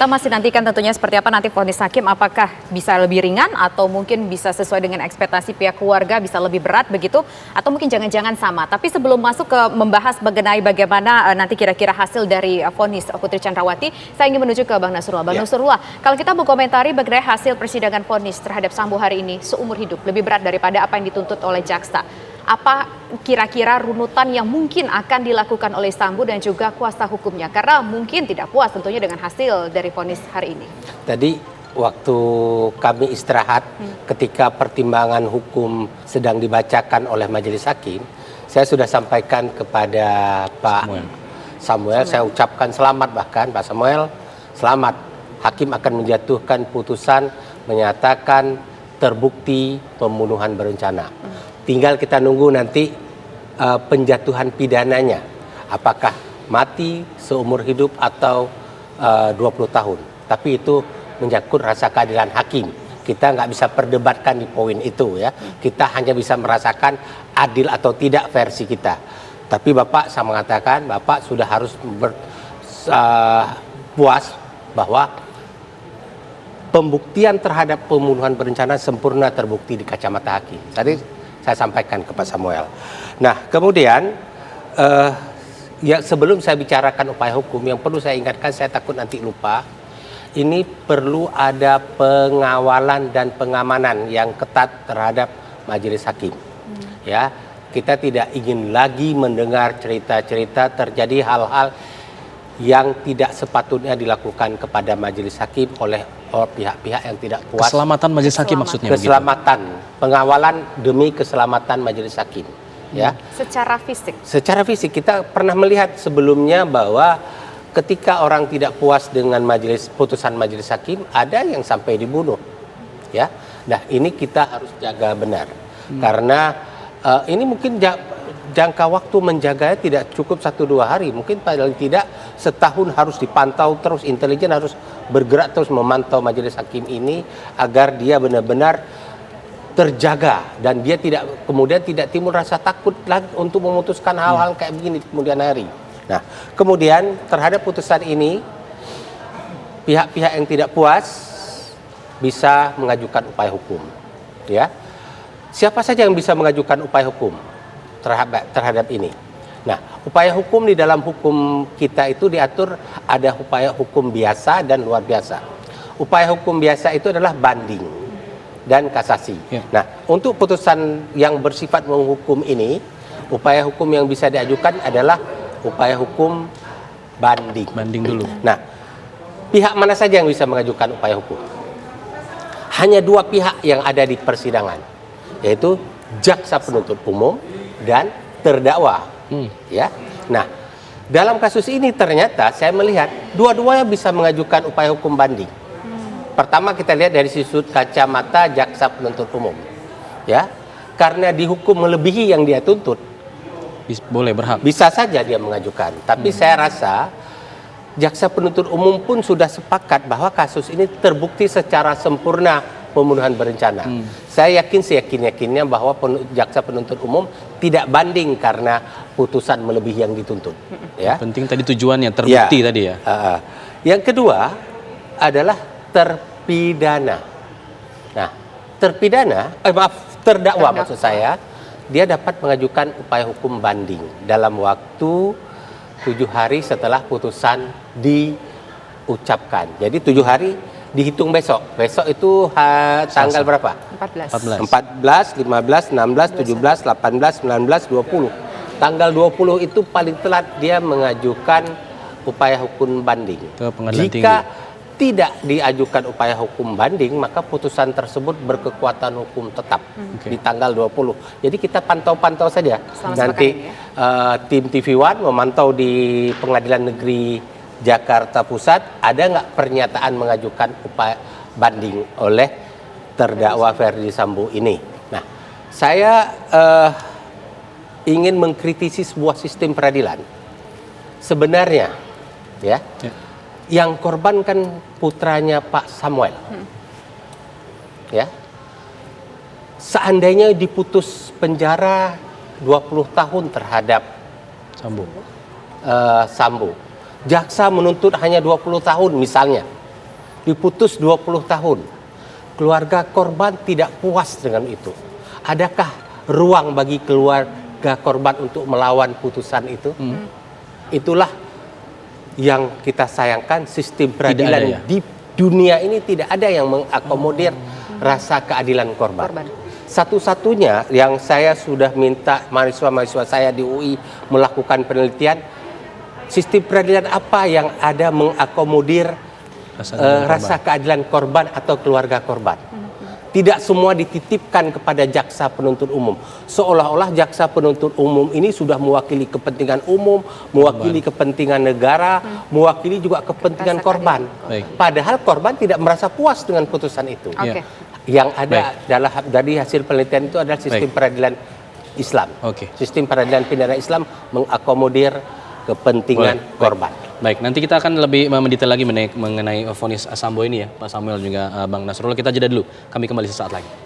Kita masih nantikan tentunya seperti apa nanti vonis hakim, apakah bisa lebih ringan atau mungkin bisa sesuai dengan ekspektasi pihak keluarga, bisa lebih berat begitu, atau mungkin jangan-jangan sama. Tapi sebelum masuk ke membahas mengenai bagaimana nanti kira-kira hasil dari vonis Putri Chandrawati, saya ingin menuju ke Bang Nasrullah. Bang Nasrullah, kalau kita mau komentari mengenai hasil persidangan vonis terhadap Sambo hari ini, seumur hidup, lebih berat daripada apa yang dituntut oleh jaksa. Apa kira-kira runutan yang mungkin akan dilakukan oleh Sambo dan juga kuasa hukumnya? Karena mungkin tidak puas tentunya dengan hasil dari vonis hari ini. Tadi waktu kami istirahat ketika pertimbangan hukum sedang dibacakan oleh majelis hakim, saya sudah sampaikan kepada Pak Samuel. Saya ucapkan selamat, bahkan Pak Samuel, selamat. Hakim akan menjatuhkan putusan menyatakan terbukti pembunuhan berencana. Tinggal kita nunggu nanti penjatuhan pidananya. Apakah mati, seumur hidup, atau 20 tahun. Tapi itu menyangkut rasa keadilan hakim. Kita nggak bisa perdebatkan di poin itu ya. Kita hanya bisa merasakan adil atau tidak versi kita. Tapi Bapak, saya mengatakan Bapak sudah harus puas bahwa pembuktian terhadap pembunuhan berencana sempurna terbukti di kacamata hakim. Tadi saya sampaikan ke Pak Samuel. Nah, kemudian ya sebelum saya bicarakan upaya hukum, yang perlu saya ingatkan, saya takut nanti lupa. Ini perlu ada pengawalan dan pengamanan yang ketat terhadap majelis hakim. Ya, kita tidak ingin lagi mendengar cerita-cerita terjadi hal-hal yang tidak sepatutnya dilakukan kepada majelis hakim oleh pihak-pihak yang tidak puas. Keselamatan majelis hakim maksudnya. Keselamatan, pengawalan demi keselamatan majelis hakim. Ya. Secara fisik. Secara fisik kita pernah melihat sebelumnya bahwa ketika orang tidak puas dengan putusan majelis hakim, ada yang sampai dibunuh. Ya. Nah, ini kita harus jaga benar. Karena ini mungkin jangka waktu menjaganya tidak cukup 1-2 hari, mungkin paling tidak setahun harus dipantau terus, intelijen harus bergerak terus memantau majelis hakim ini agar dia benar-benar terjaga dan dia kemudian tidak timbul rasa takut lagi untuk memutuskan hal-hal kayak begini di kemudian hari. Nah, kemudian terhadap putusan ini pihak-pihak yang tidak puas bisa mengajukan upaya hukum. Ya, siapa saja yang bisa mengajukan upaya hukum terhadap ini. Nah, upaya hukum di dalam hukum kita itu diatur ada upaya hukum biasa dan luar biasa. Upaya hukum biasa itu adalah banding dan kasasi. Nah, untuk putusan yang bersifat menghukum ini, upaya hukum yang bisa diajukan adalah upaya hukum banding. Banding dulu. Nah, pihak mana saja yang bisa mengajukan upaya hukum? Hanya 2 pihak yang ada di persidangan, yaitu jaksa penuntut umum dan terdakwa. Ya. Nah, dalam kasus ini ternyata saya melihat dua-duanya bisa mengajukan upaya hukum banding. Pertama kita lihat dari sudut kacamata jaksa penuntut umum. Ya. Karena dihukum melebihi yang dia tuntut. Boleh, berhak. Bisa saja dia mengajukan. Tapi saya rasa jaksa penuntut umum pun sudah sepakat bahwa kasus ini terbukti secara sempurna pembunuhan berencana. Saya seyakin-yakinnya bahwa jaksa penuntut umum tidak banding karena putusan melebihi yang dituntut. Ya. Penting tadi tujuannya terbukti tadi ya. Yang kedua adalah terpidana. Nah, terdakwa maksud saya, dia dapat mengajukan upaya hukum banding dalam waktu 7 hari setelah putusan diucapkan. Jadi 7 hari dihitung besok. Besok itu tanggal berapa? 14, 15, 16, 17, 18, 19, 20. Tanggal 20 itu paling telat dia mengajukan upaya hukum banding. Jika tidak diajukan upaya hukum banding, maka putusan tersebut berkekuatan hukum tetap di tanggal 20. Jadi kita pantau-pantau saja. Nanti tim TV One memantau di Pengadilan Negeri Jakarta Pusat, ada nggak pernyataan mengajukan upaya banding oleh terdakwa Ferdi Sambo ini. Nah, saya ingin mengkritisi sebuah sistem peradilan. Sebenarnya, yang korban kan putranya Pak Samuel. Ya, seandainya diputus penjara 20 tahun terhadap Sambo, jaksa menuntut hanya 20 tahun misalnya, diputus 20 tahun. Keluarga korban tidak puas dengan itu. Adakah ruang bagi keluarga korban untuk melawan putusan itu? Itulah yang kita sayangkan, sistem peradilan ada, ya? di dunia ini tidak ada yang mengakomodir rasa keadilan korban. Satu-satunya yang saya sudah minta mahasiswa-mahasiswa saya di UI melakukan penelitian, sistem peradilan apa yang ada mengakomodir rasa keadilan korban atau keluarga korban. Tidak semua dititipkan kepada jaksa penuntut umum. Seolah-olah jaksa penuntut umum ini sudah mewakili kepentingan umum, mewakili kepentingan negara, mewakili juga kepentingan korban. Padahal korban tidak merasa puas dengan putusan itu. Oke. Yang ada dari hasil penelitian itu adalah sistem peradilan Islam. Sistem peradilan pidana Islam mengakomodir kepentingan korban. Baik, nanti kita akan lebih mendetail lagi mengenai vonis Sambo ini ya, Pak Samuel juga Bang Nasrullah. Kita jeda dulu, kami kembali sesaat lagi.